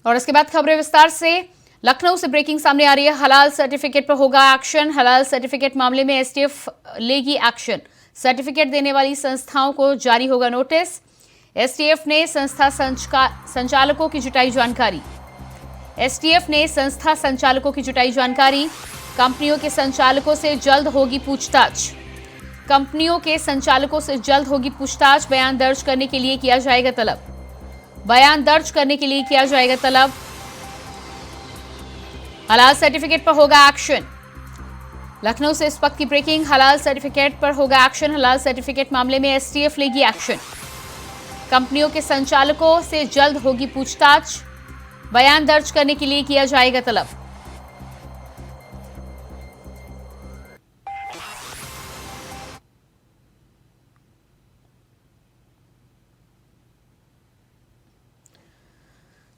और इसके बाद खबरें विस्तार से। लखनऊ से ब्रेकिंग सामने आ रही है। हलाल सर्टिफिकेट पर होगा एक्शन। हलाल सर्टिफिकेट मामले में एसटीएफ लेगी एक्शन। सर्टिफिकेट देने वाली संस्थाओं को जारी होगा नोटिस। एसटीएफ ने संस्था संचालकों की जुटाई जानकारी। एसटीएफ ने संस्था संचालकों की जुटाई जानकारी। कंपनियों के संचालकों से जल्द होगी पूछताछ। कंपनियों के संचालकों से जल्द होगी पूछताछ। बयान दर्ज करने के लिए किया जाएगा तलब। बयान दर्ज करने के लिए किया जाएगा तलब। हलाल सर्टिफिकेट पर होगा एक्शन। लखनऊ से इस वक्त की ब्रेकिंग। हलाल सर्टिफिकेट पर होगा एक्शन। हलाल सर्टिफिकेट मामले में एसटीएफ लेगी एक्शन। कंपनियों के संचालकों से जल्द होगी पूछताछ। बयान दर्ज करने के लिए किया जाएगा तलब।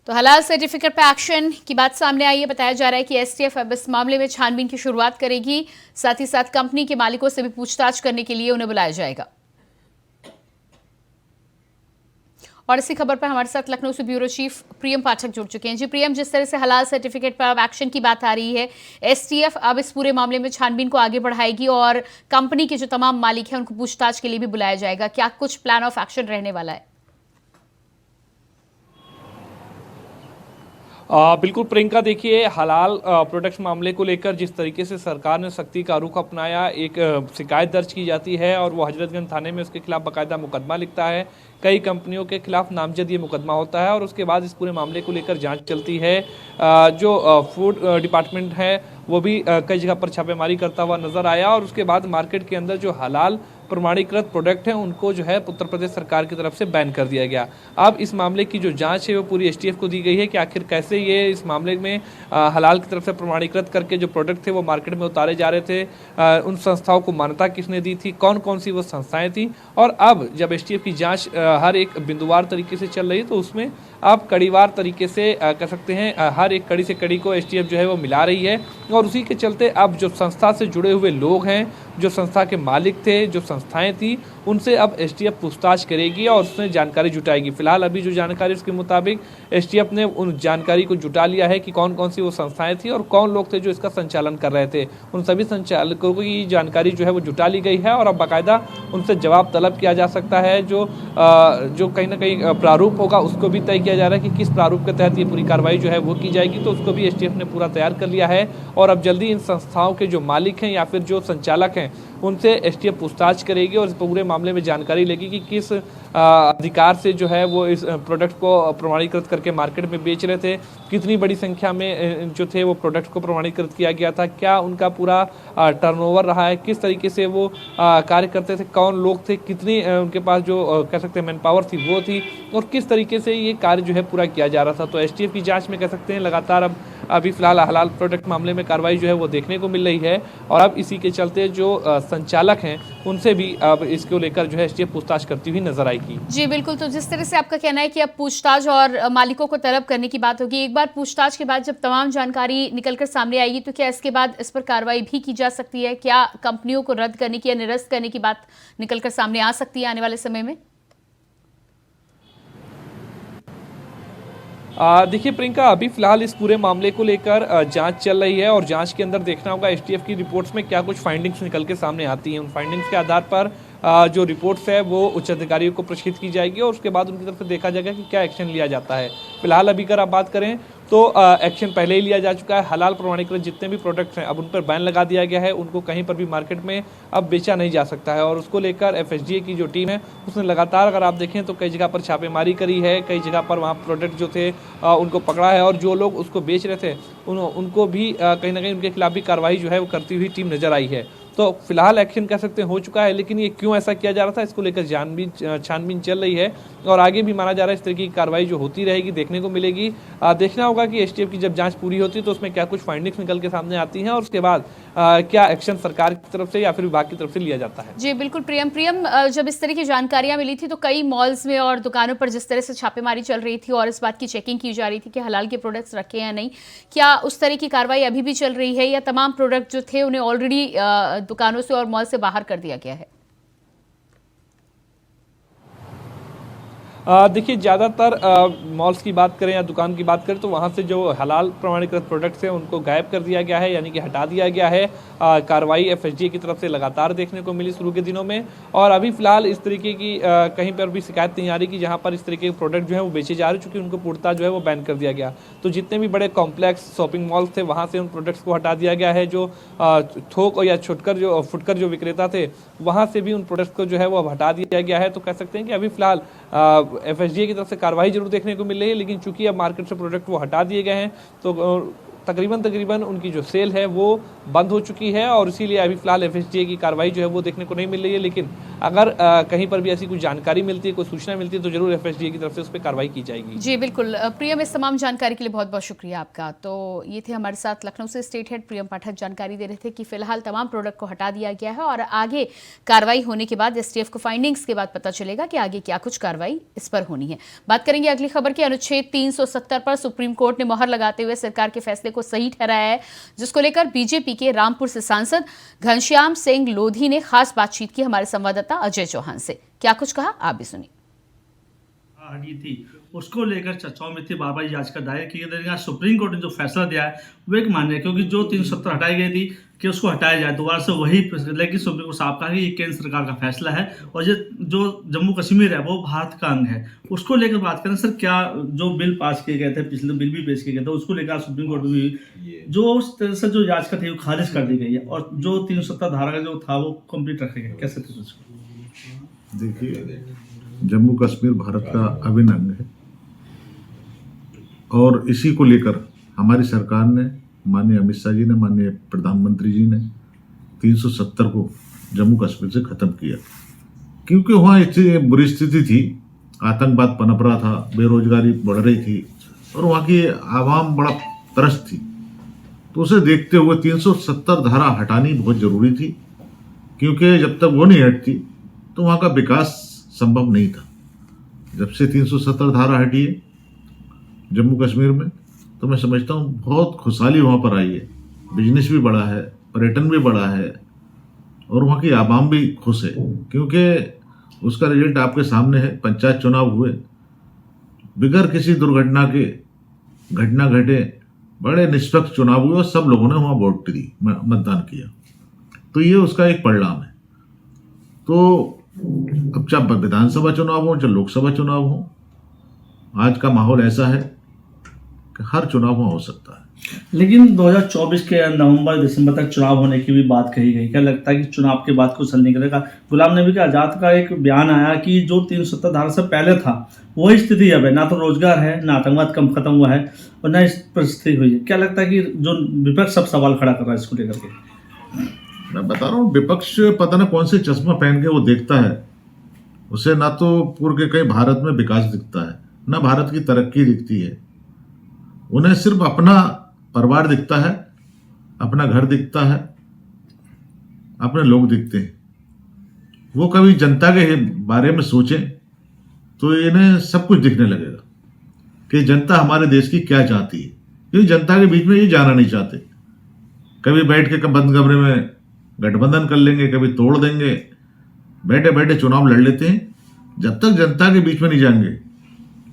तो हलाल सर्टिफिकेट पर एक्शन की बात सामने आई है। बताया जा रहा है कि एसटीएफ अब इस मामले में छानबीन की शुरुआत करेगी। साथ ही साथ कंपनी के मालिकों से भी पूछताछ करने के लिए उन्हें बुलाया जाएगा। और इसी खबर पर हमारे साथ लखनऊ से ब्यूरो चीफ प्रियम पाठक जुड़ चुके हैं। जी प्रियम, जिस तरह से हलाल सर्टिफिकेट पर अब एक्शन की बात आ रही है, एसटीएफ अब इस पूरे मामले में छानबीन को आगे बढ़ाएगी और कंपनी के जो तमाम मालिक हैं उनको पूछताछ के लिए भी बुलाया जाएगा। क्या कुछ प्लान ऑफ एक्शन रहने वाला है? बिल्कुल प्रियंका, देखिए हलाल प्रोडक्ट्स मामले को लेकर जिस तरीके से सरकार ने सख्ती का रुख अपनाया, एक शिकायत दर्ज की जाती है और वो हजरतगंज थाने में उसके खिलाफ बाकायदा मुकदमा लिखता है। कई कंपनियों के खिलाफ नामजद ये मुकदमा होता है और उसके बाद इस पूरे मामले को लेकर जांच चलती है। जो फूड डिपार्टमेंट है वो भी कई जगह पर छापेमारी करता हुआ नजर आया और उसके बाद मार्केट के अंदर जो हलाल प्रमाणीकृत प्रोडक्ट हैं उनको जो है उत्तर प्रदेश सरकार की तरफ से बैन कर दिया गया। अब इस मामले की जो जांच है वो पूरी एसटीएफ को दी गई है कि आखिर कैसे ये इस मामले में हलाल की तरफ से प्रमाणीकृत करके जो प्रोडक्ट थे वो मार्केट में उतारे जा रहे थे, उन संस्थाओं को मान्यता किसने दी थी, कौन कौन सी वो संस्थाएं थी। और अब जब एसटीएफ की जाँच हर एक बिंदुवार तरीके से चल रही है तो उसमें अब कड़ीवार तरीके से कह सकते हैं हर एक कड़ी से कड़ी को एसटीएफ जो है वो मिला रही है। और उसी के चलते अब जो संस्था से जुड़े हुए लोग हैं, जो संस्था के मालिक थे, जो संस्थाएं थी, उनसे अब एसटीएफ पूछताछ करेगी और उसमें जानकारी जुटाएगी। फिलहाल अभी जो जानकारी उसके मुताबिक एसटीएफ ने उन जानकारी को जुटा लिया है कि कौन कौन सी वो संस्थाएं थी और कौन लोग थे जो इसका संचालन कर रहे थे। उन सभी संचालकों की जानकारी जो है वो जुटा ली गई है और अब बाकायदा उनसे जवाब तलब किया जा सकता है। जो कहीं ना कहीं प्रारूप होगा उसको भी तय किया जा रहा है कि किस प्रारूप के तहत ये पूरी कार्रवाई जो है वो की जाएगी, तो उसको भी एसटीएफ ने पूरा तैयार कर लिया है। और अब जल्दी इन संस्थाओं के जो मालिक हैं या फिर जो संचालक हैं उनसे एसटीएफ पूछताछ करेगी और इस पूरे मामले में जानकारी लेगी कि किस अधिकार से जो है वो इस प्रोडक्ट को प्रमाणीकृत करके मार्केट में बेच रहे थे, कितनी बड़ी संख्या में जो थे वो प्रोडक्ट को प्रमाणीकृत किया गया था, क्या उनका पूरा टर्नओवर रहा है, किस तरीके से वो कार्य करते थे, कौन लोग थे, कितनी उनके पास जो कह सकते हैं मैन पावर थी वो थी और किस तरीके से ये कार्य जो है पूरा किया जा रहा था। तो एसटीएफ की जाँच में कह सकते हैं लगातार अभी फिलहाल हलाल प्रोडक्ट मामले में कार्रवाई जो है वो देखने को मिल रही है और अब इसी के चलते जो संचालक हैं उनसे भी अब इसको लेकर जो है एसटीएफ पूछताछ करती हुई नजर आएगी। जी बिल्कुल, तो जिस तरह से आपका कहना है कि अब पूछताछ और मालिकों को तलब करने की बात होगी, एक बार पूछताछ के बाद जब तमाम जानकारी निकलकर सामने आएगी तो क्या इसके बाद इस पर कार्रवाई भी की जा सकती है? क्या कंपनियों को रद्द करने की या निरस्त करने की बात निकलकर सामने आ सकती है आने वाले समय में? देखिए प्रियंका, अभी फिलहाल इस पूरे मामले को लेकर जांच चल रही है और जांच के अंदर देखना होगा एसटीएफ की रिपोर्ट्स में क्या कुछ फाइंडिंग्स निकल के सामने आती हैं। उन फाइंडिंग्स के आधार पर जो रिपोर्ट्स है वो उच्च अधिकारियों को प्रेषित की जाएगी और उसके बाद उनकी तरफ से देखा जाएगा कि क्या एक्शन लिया जाता है। फिलहाल अभी अगर आप बात करें तो एक्शन पहले ही लिया जा चुका है। हलाल प्रमाणीकृत जितने भी प्रोडक्ट्स हैं अब उन पर बैन लगा दिया गया है, उनको कहीं पर भी मार्केट में अब बेचा नहीं जा सकता है और उसको लेकर एफएसडीए की जो टीम है उसने लगातार अगर आप देखें तो कई जगह पर छापेमारी करी है, कई जगह पर वहाँ प्रोडक्ट जो थे उनको पकड़ा है और जो लोग उसको बेच रहे थे उनको भी कहीं ना कहीं उनके खिलाफ भी कार्रवाई जो है वो करती हुई टीम नजर आई है। तो फिलहाल एक्शन कह सकते हैं हो चुका है, लेकिन ये क्यों ऐसा किया जा रहा था इसको लेकर छानबीन चल रही है और आगे भी माना जा रहा है इस तरह की कार्रवाई जो होती रहेगी, देखने को मिलेगी। देखना होगा कि एसटीएफ की जब जांच पूरी होती है तो उसमें क्या कुछ फाइंडिंग्स निकल के सामने आती हैं और उसके बाद क्या एक्शन सरकार की तरफ से या फिर विभाग की तरफ से लिया जाता है। जी बिल्कुल प्रियम, जब इस तरह की जानकारियां मिली थी तो कई मॉल्स में और दुकानों पर जिस तरह से छापेमारी चल रही थी और इस बात की चेकिंग की जा रही थी कि हलाल के प्रोडक्ट्स रखे या नहीं, क्या उस तरह की कार्रवाई अभी भी चल रही है या तमाम प्रोडक्ट जो थे उन्हें ऑलरेडी दुकानों से और मॉल से बाहर कर दिया गया है? देखिए ज़्यादातर मॉल्स की बात करें या दुकान की बात करें तो वहाँ से जो हलाल प्रमाणीकृत प्रोडक्ट्स हैं उनको गायब कर दिया गया है, यानी कि हटा दिया गया है। कार्रवाई एफएसडीए की तरफ से लगातार देखने को मिली शुरू के दिनों में, और अभी फिलहाल इस तरीके की कहीं पर भी शिकायत नहीं आ रही कि जहाँ पर इस तरीके के प्रोडक्ट जो है वो बेचे जा रहे हैं, चूँकि उनको पूर्णतः जो है वो बैन कर दिया गया। तो जितने भी बड़े कॉम्प्लेक्स शॉपिंग मॉल्स थे वहाँ से उन प्रोडक्ट्स को हटा दिया गया है। जो थोक या फुटकर जो विक्रेता थे वहाँ से भी उन प्रोडक्ट्स को जो है वो अब हटा दिया गया है। तो कह सकते हैं कि अभी फिलहाल एफएसडीए की तरफ से कार्रवाई जरूर देखने को मिल रही है, लेकिन चूंकि अब मार्केट से प्रोडक्ट वो हटा दिए गए हैं तो तकरीबन उनकी जो सेल है वो बंद हो चुकी है, और इसीलिए अभी फिलहाल एफएसडीए की कार्रवाई जो है वो देखने को नहीं मिल रही है। लेकिन अगर कहीं पर भी ऐसी कोई जानकारी मिलती है, कोई सूचना मिलती है, तो जरूर एफएसडीए की तरफ से उस पर कार्रवाई की जाएगी। जी बिल्कुल प्रियम, इस तमाम जानकारी के लिए बहुत बहुत शुक्रिया आपका। तो ये थे हमारे साथ लखनऊ से स्टेट हेड प्रियम पाठक, जानकारी दे रहे थे कि फिलहाल तमाम प्रोडक्ट को हटा दिया गया है और आगे कार्रवाई होने के बाद एसटीएफ को फाइंडिंग्स के बाद पता चलेगा कि आगे क्या कुछ कार्रवाई इस पर होनी है। बात करेंगे अगली खबर की। अनुच्छेद 370 पर सुप्रीम कोर्ट ने मोहर लगाते हुए सरकार के फैसले को सही ठहराया है, जिसको लेकर बीजेपी के रामपुर से सांसद घनश्याम सिंह लोधी ने खास बातचीत की हमारे संवाददाता अजय चौहान से। क्या कुछ कहा आप भी सुनिए। हटी थी उसको लेकर चर्चाओं में थी, बार बार याचिका दायर की गई। सुप्रीम कोर्ट ने जो फैसला दिया है वो एक मान्य है, क्योंकि जो 370 हटाई गई थी कि उसको हटाया जाए दोबारा से वही, लेकिन सुप्रीम कोर्ट साहब कहा कि ये केंद्र सरकार का फैसला है और ये जो जम्मू कश्मीर है वो भारत का अंग है। उसको लेकर बात करें सर, क्या जो बिल पास किए गए थे, पिछले बिल भी पेश किए गए थे, उसको लेकर सुप्रीम कोर्ट में जो उस तरह से जो याचिका थी वो खारिज कर दी गई है और जो 370 धारा का जो था वो कंप्लीट रखा गया। कैसे थे उसको? देखिए, जम्मू कश्मीर भारत का अभिन्न अंग है और इसी को लेकर हमारी सरकार ने, माननीय अमित शाह जी ने, माननीय प्रधानमंत्री जी ने 370 को जम्मू कश्मीर से खत्म किया, क्योंकि वहाँ इतनी बुरी स्थिति थी, आतंकवाद पनप रहा था, बेरोजगारी बढ़ रही थी और वहाँ की आवाम बड़ा त्रस्त थी। तो उसे देखते हुए 370 धारा हटानी बहुत जरूरी थी, क्योंकि जब तक वो नहीं हटती तो वहाँ का विकास संभव नहीं था। जब से 370 धारा हटी है जम्मू कश्मीर में, तो मैं समझता हूँ बहुत खुशहाली वहाँ पर आई है, बिजनेस भी बढ़ा है, पर्यटन भी बढ़ा है और वहाँ की आवाम भी खुश है, क्योंकि उसका रिजल्ट आपके सामने है। पंचायत चुनाव हुए बिगैर किसी दुर्घटना के, घटना घटे, बड़े निष्पक्ष चुनाव हुए और सब लोगों ने वहाँ वोट दी, मतदान किया। तो ये उसका एक परिणाम है। तो अब चाहे विधानसभा चुनाव हो चाहे लोकसभा चुनाव हो, आज का माहौल ऐसा है कि हर चुनाव में हो सकता है। लेकिन 2024 के नवंबर दिसंबर तक चुनाव होने की भी बात कही गई। क्या लगता है कि चुनाव के बाद कुछ हल निकलेगा? गुलाम नबी आज़ाद का एक बयान आया कि जो 370 धारा से पहले था वही स्थिति अब है, ना तो रोजगार है, ना आतंकवाद कम खत्म हुआ है और ना इस परिस्थिति हुई है। क्या लगता है कि जो विपक्ष सब सवाल खड़ा कर रहा है इसको लेकर के? मैं बता रहा हूँ, विपक्ष पता ना कौन से चश्मा पहन के वो देखता है, उसे ना तो पूर्व के कहीं भारत में विकास दिखता है, ना भारत की तरक्की दिखती है। उन्हें सिर्फ अपना परिवार दिखता है, अपना घर दिखता है, अपने लोग दिखते हैं। वो कभी जनता के बारे में सोचें तो इन्हें सब कुछ दिखने लगेगा कि जनता हमारे देश की क्या चाहती है, क्योंकि जनता के बीच में ये जाना नहीं चाहते। कभी बैठ के बंद कमरे में गठबंधन कर लेंगे, कभी तोड़ देंगे, बैठे बैठे चुनाव लड़ लेते हैं। जब तक जनता के बीच में नहीं जाएंगे,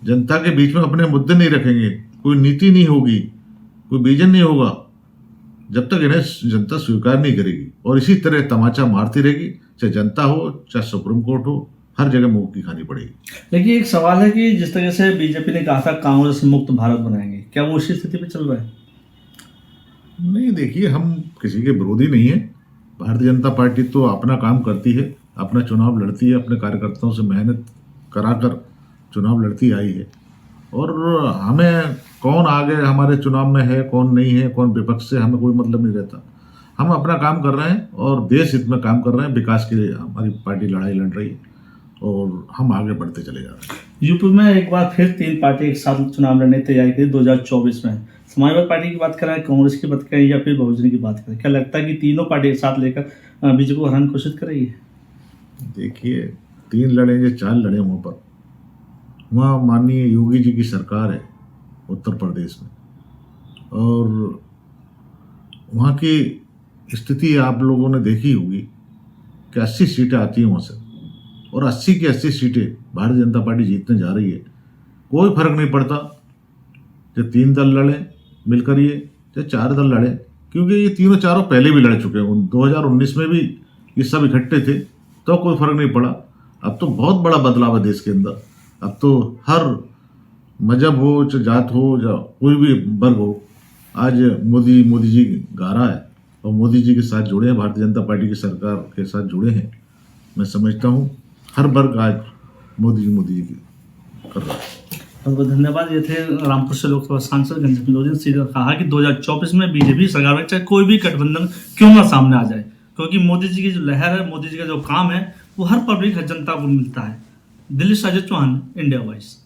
जनता के बीच में अपने मुद्दे नहीं रखेंगे, कोई नीति नहीं होगी, कोई विजन नहीं होगा, जब तक इन्हें जनता स्वीकार नहीं करेगी और इसी तरह तमाचा मारती रहेगी, चाहे जनता हो चाहे सुप्रीम कोर्ट हो, हर जगह मुंह की खानी पड़ेगी। लेकिन एक सवाल है कि जिस तरह से बीजेपी ने कहा था कांग्रेस मुक्त भारत बनाएंगे, क्या वो उसी स्थिति पे चल रहा है? नहीं, देखिए, हम किसी के विरोधी नहीं है। भारतीय जनता पार्टी तो अपना काम करती है, अपना चुनाव लड़ती है, अपने कार्यकर्ताओं से मेहनत कराकर चुनाव लड़ती आई है और हमें कौन आगे हमारे चुनाव में है, कौन नहीं है, कौन विपक्ष से, हमें कोई मतलब नहीं रहता। हम अपना काम कर रहे हैं और देश हित में काम कर रहे हैं, विकास के लिए हमारी पार्टी लड़ाई लड़ रही है और हम आगे बढ़ते चले जा रहे हैं। यूपी में एक बार फिर 3 पार्टी एक साथ चुनाव लड़ने की तैयारी की 2024 में। समाजवादी पार्टी की बात करें, कांग्रेस की बात करें या फिर बहुजन की बात करें, क्या लगता है कि तीनों पार्टी एक साथ लेकर बीजेपी को हराने की कोशिश करेगी? देखिए, 3 लड़ेंगे 4 लड़े वहाँ पर, वहाँ माननीय योगी जी की सरकार है उत्तर प्रदेश में और वहाँ की स्थिति आप लोगों ने देखी होगी कि 80 सीटें आती हैं वहाँ से और 80 की 80 सीटें भारतीय जनता पार्टी जीतने जा रही है। कोई फर्क नहीं पड़ता चाहे 3 दल लड़े मिलकर ये, चाहे 4 दल लड़े, क्योंकि ये तीनों चारों पहले भी लड़ चुके हैं। 2019 में भी ये सब इकट्ठे थे तो कोई फर्क नहीं पड़ा। अब तो बहुत बड़ा बदलाव है देश के अंदर। अब तो हर मजहब हो, चाहे जात हो, या कोई भी वर्ग हो, आज मोदी जी गा रहा है और मोदी जी के साथ जुड़े हैं, भारतीय जनता पार्टी की सरकार के साथ जुड़े हैं। मैं समझता हूँ हर वर्ग आज मोदी जी की कर रहा है। बहुत बहुत धन्यवाद। ये थे रामपुर से लोकसभा सांसद गंजपिलोजन सिंह ने कहा कि 2024 में बीजेपी सरकार में चाहे कोई भी गठबंधन क्यों ना सामने आ जाए, क्योंकि मोदी जी की जो लहर है, मोदी जी का जो काम है, वो हर पब्लिक हर जनता को मिलता है। दिल्ली से अजय चौहान, इंडिया वॉइस।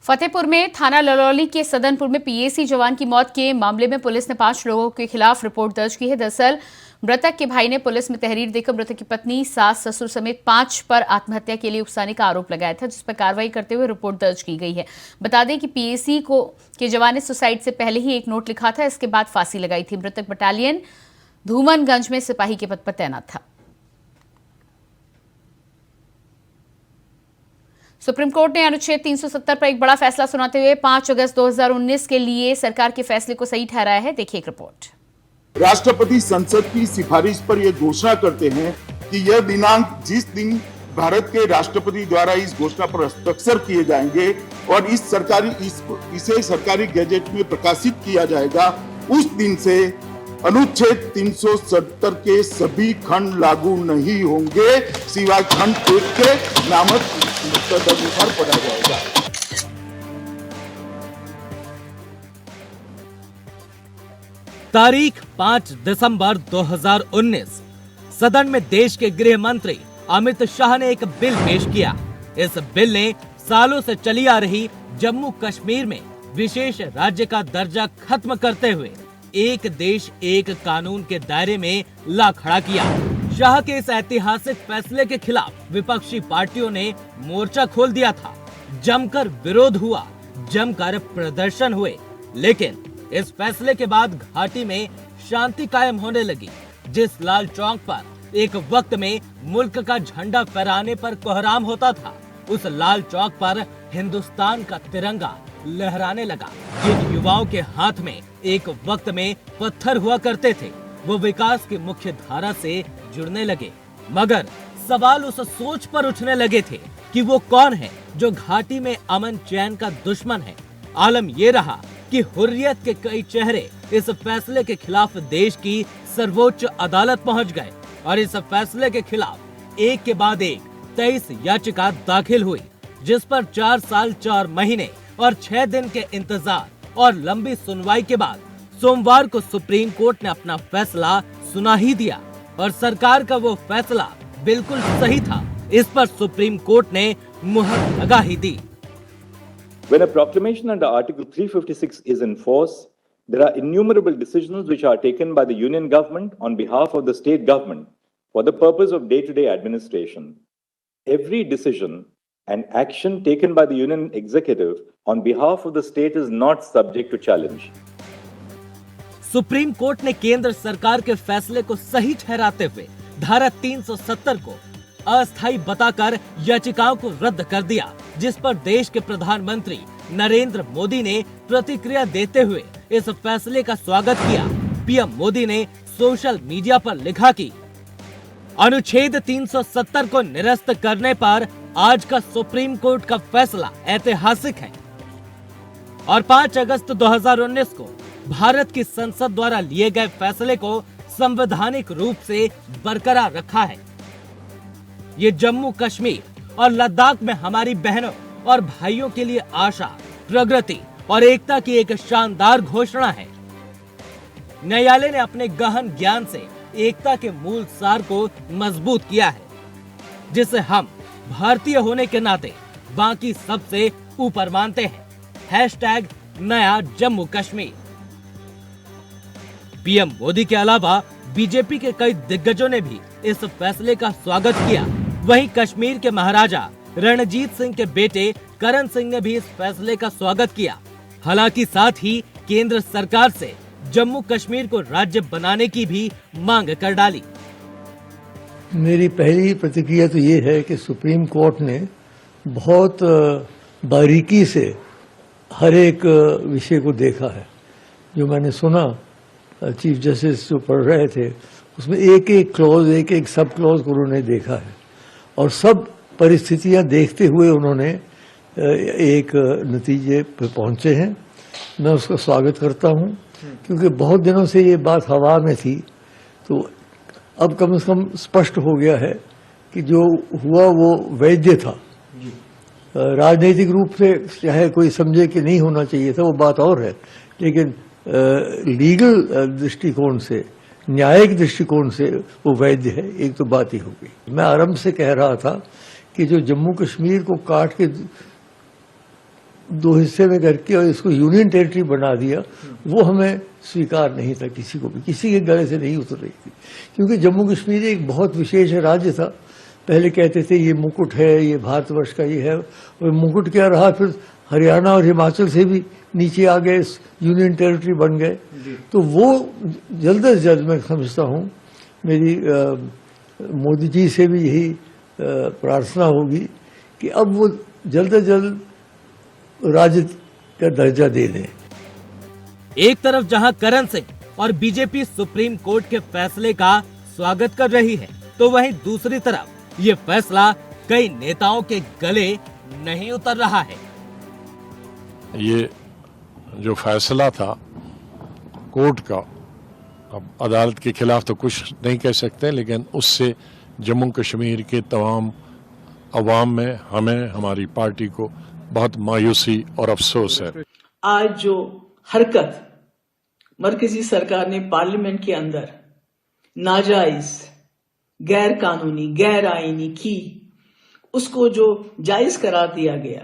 फतेहपुर में थाना ललौली के सदनपुर में पीएसी जवान की मौत के मामले में पुलिस ने 5 लोगों के खिलाफ रिपोर्ट दर्ज की है। दरअसल मृतक के भाई ने पुलिस में तहरीर देकर मृतक की पत्नी, सास, ससुर समेत 5 पर आत्महत्या के लिए उकसाने का आरोप लगाया था, जिस पर कार्रवाई करते हुए रिपोर्ट दर्ज की गई है। बता दें कि पीएसी के जवान ने सुसाइड से पहले ही एक नोट लिखा था, इसके बाद फांसी लगाई थी। मृतक बटालियन धूमनगंज में सिपाही के पद पर तैनात था। सुप्रीम कोर्ट ने अनुच्छेद 370 पर एक बड़ा फैसला सुनाते हुए 5 अगस्त 2019 के लिए सरकार के फैसले को सही ठहराया है। देखिए एक रिपोर्ट। राष्ट्रपति संसद की सिफारिश पर यह घोषणा करते हैं कि यह दिनांक जिस दिन भारत के राष्ट्रपति द्वारा इस घोषणा पर हस्ताक्षर किए जाएंगे और इसे सरकारी गैजेट में प्रकाशित किया जाएगा, उस दिन से अनुच्छेद 370 के सभी खंड लागू नहीं होंगे, सिवाय खंड 1 के नामक तदनुसार पढ़ा जाएगा। तारीख 5 दिसंबर 2019, सदन में देश के गृह मंत्री अमित शाह ने एक बिल पेश किया। इस बिल ने सालों से चली आ रही जम्मू कश्मीर में विशेष राज्य का दर्जा खत्म करते हुए एक देश एक कानून के दायरे में ला खड़ा किया। शाह के इस ऐतिहासिक फैसले के खिलाफ विपक्षी पार्टियों ने मोर्चा खोल दिया था। जमकर विरोध हुआ, जमकर प्रदर्शन हुए, लेकिन इस फैसले के बाद घाटी में शांति कायम होने लगी। जिस लाल चौक पर एक वक्त में मुल्क का झंडा फहराने पर कोहराम होता था, उस लाल चौक पर हिंदुस्तान का तिरंगा लहराने लगा। जिन युवाओं के हाथ में एक वक्त में पत्थर हुआ करते थे, वो विकास की मुख्य धारा से जुड़ने लगे। मगर सवाल उस सोच पर उठने लगे थे कि वो कौन है जो घाटी में अमन चैन का दुश्मन है। आलम ये रहा कि हुर्रियत के कई चेहरे इस फैसले के खिलाफ देश की सर्वोच्च अदालत पहुंच गए और इस फैसले के खिलाफ एक के बाद एक 23 याचिका दाखिल हुई, जिस पर 4 साल 4 महीने और 6 दिन के इंतजार और लंबी सुनवाई के बाद सोमवार को सुप्रीम कोर्ट ने अपना फैसला सुना ही दिया। और सरकार का वो फैसला बिल्कुल सही था, इस पर सुप्रीम कोर्ट ने मुहर लगा ही दी। When a proclamation under Article 356 is in force, there are innumerable decisions which are taken by the union government on behalf of the state government for the purpose of day-to-day administration. Every decision and action taken by the union executive on behalf of the state is not subject to challenge. Supreme court ने केंद्र सरकार के फैसले को सही ठहराते हुए धारा 370 को अस्थायी बताकर याचिकाओं को रद्द कर दिया, जिस पर देश के प्रधानमंत्री नरेंद्र मोदी ने प्रतिक्रिया देते हुए इस फैसले का स्वागत किया। पीएम मोदी ने सोशल मीडिया पर लिखा कि अनुच्छेद 370 को निरस्त करने पर आज का सुप्रीम कोर्ट का फैसला ऐतिहासिक है और 5 अगस्त 2019 को भारत की संसद द्वारा लिए गए फैसले को संवैधानिक रूप से बरकरार रखा है। ये जम्मू कश्मीर और लद्दाख में हमारी बहनों और भाइयों के लिए आशा, प्रगति और एकता की एक शानदार घोषणा है। न्यायालय ने अपने गहन ज्ञान से एकता के मूल सार को मजबूत किया है, जिसे हम भारतीय होने के नाते बाकी सबसे ऊपर मानते हैं। #नया जम्मू कश्मीर। पीएम मोदी के अलावा बीजेपी के कई दिग्गजों ने भी इस फैसले का स्वागत किया। वहीं कश्मीर के महाराजा रणजीत सिंह के बेटे करण सिंह ने भी इस फैसले का स्वागत किया। हालांकि साथ ही केंद्र सरकार से जम्मू कश्मीर को राज्य बनाने की भी मांग कर डाली। मेरी पहली प्रतिक्रिया तो ये है कि सुप्रीम कोर्ट ने बहुत बारीकी से हर एक विषय को देखा है। जो मैंने सुना चीफ जस्टिस जो पढ़ रहे थे उसमें एक एक क्लॉज, एक एक सब क्लॉज को उन्होंने देखा है और सब परिस्थितियां देखते हुए उन्होंने एक नतीजे पर पहुंचे हैं। मैं उसका स्वागत करता हूं क्योंकि बहुत दिनों से ये बात हवा में थी, तो अब कम से कम स्पष्ट हो गया है कि जो हुआ वो वैध था। राजनीतिक रूप से चाहे कोई समझे कि नहीं होना चाहिए था वो बात और है, लेकिन लीगल दृष्टिकोण से, न्यायिक दृष्टिकोण से वो वैध है। एक तो बात ही हो गई। मैं आरंभ से कह रहा था कि जो जम्मू कश्मीर को काट के दो हिस्से में करके और इसको यूनियन टेरिटरी बना दिया, वो हमें स्वीकार नहीं था किसी को भी, किसी के गले से नहीं उतर रही थी, क्योंकि जम्मू कश्मीर एक बहुत विशेष राज्य था। पहले कहते थे ये मुकुट है, ये भारतवर्ष का ये है, और मुकुट क्या रहा, फिर हरियाणा और हिमाचल से भी नीचे आ गए, यूनियन टेरिटरी बन गए। तो वो जल्द से जल्द, मैं समझता हूँ, मेरी मोदी जी से भी यही प्रार्थना होगी कि अब वो जल्द से जल्द राज्य का दर्जा दे दें। एक तरफ जहां करण सिंह और बीजेपी सुप्रीम कोर्ट के फैसले का स्वागत कर रही है, तो वहीं दूसरी तरफ ये फैसला कई नेताओं के गले नहीं उतर रहा है। ये जो फैसला था कोर्ट का, अब अदालत के खिलाफ तो कुछ नहीं कह सकते, लेकिन उससे जम्मू कश्मीर के तमाम अवाम में, हमें, हमारी पार्टी को बहुत मायूसी और अफसोस है। आज जो हरकत मरकजी सरकार ने पार्लियामेंट के अंदर नाजायज, गैर कानूनी, गैर आईनी की, उसको जो जायज करार दिया गया,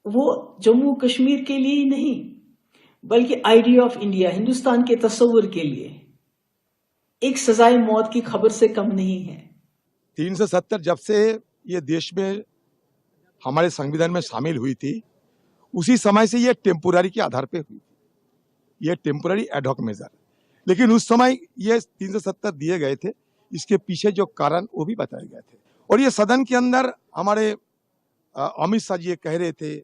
वो जम्मू कश्मीर के लिए ही नहीं बल्कि आइडिया ऑफ इंडिया, हिंदुस्तान के तस्वुर के लिए एक सजाए मौत की खबर से कम नहीं है। 370 जब से ये देश में हमारे संविधान में शामिल हुई थी, उसी समय से ये टेम्पोररी के आधार पे हुई थी। ये टेम्पोररी एडहॉक मेजर, लेकिन उस समय ये 370 दिए गए थे, इसके पीछे जो कारण वो भी बताए गए थे। और ये सदन के अंदर हमारे अमित शाह जी ये कह रहे थे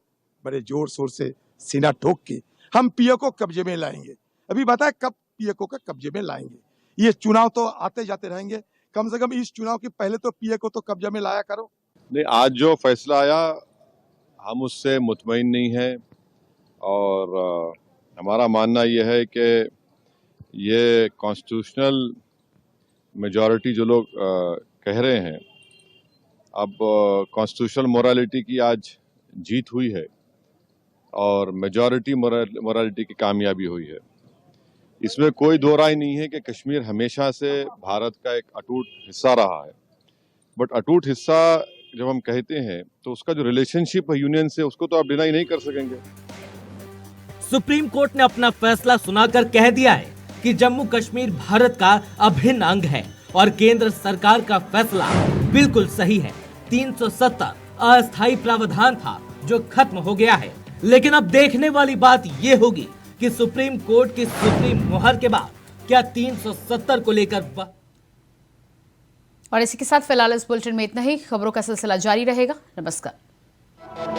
बड़े जोर शोर से, सीना ठोक के, हम पीओ को कब्जे में लाएंगे। अभी बताए कब पीओ को कब्जे में लाएंगे? ये चुनाव तो आते जाते रहेंगे, कम से कम इस चुनाव के पहले तो पीओ को तो कब्जे में लाया करो। नहीं, आज जो फैसला आया हम उससे मुतमईन नहीं है, और हमारा मानना यह है कि ये कॉन्स्टिट्यूशनल मेजॉरिटी जो लोग कह रहे हैं, अब कॉन्स्टिट्यूशनल मोरालिटी की आज जीत हुई है और मेजॉरिटी मोरालिटी की कामयाबी हुई है। इसमें कोई दो राय नहीं है कि कश्मीर हमेशा से भारत का एक अटूट हिस्सा रहा है, बट अटूट हिस्सा जब हम कहते हैं तो उसका जो रिलेशनशिप है यूनियन से, उसको तो आप डिनाई नहीं कर सकेंगे। सुप्रीम कोर्ट ने अपना फैसला सुनाकर कह दिया है कि जम्मू कश्मीर भारत का अभिन्न अंग है और केंद्र सरकार का फैसला बिल्कुल सही है। 370 अस्थायी प्रावधान था जो खत्म हो गया है, लेकिन अब देखने वाली बात ये होगी कि सुप्रीम कोर्ट की सुप्रीम मोहर के बाद क्या 370 को लेकर और इसी के साथ फिलहाल इस बुलेटिन में इतना ही। खबरों का सिलसिला जारी रहेगा। नमस्कार।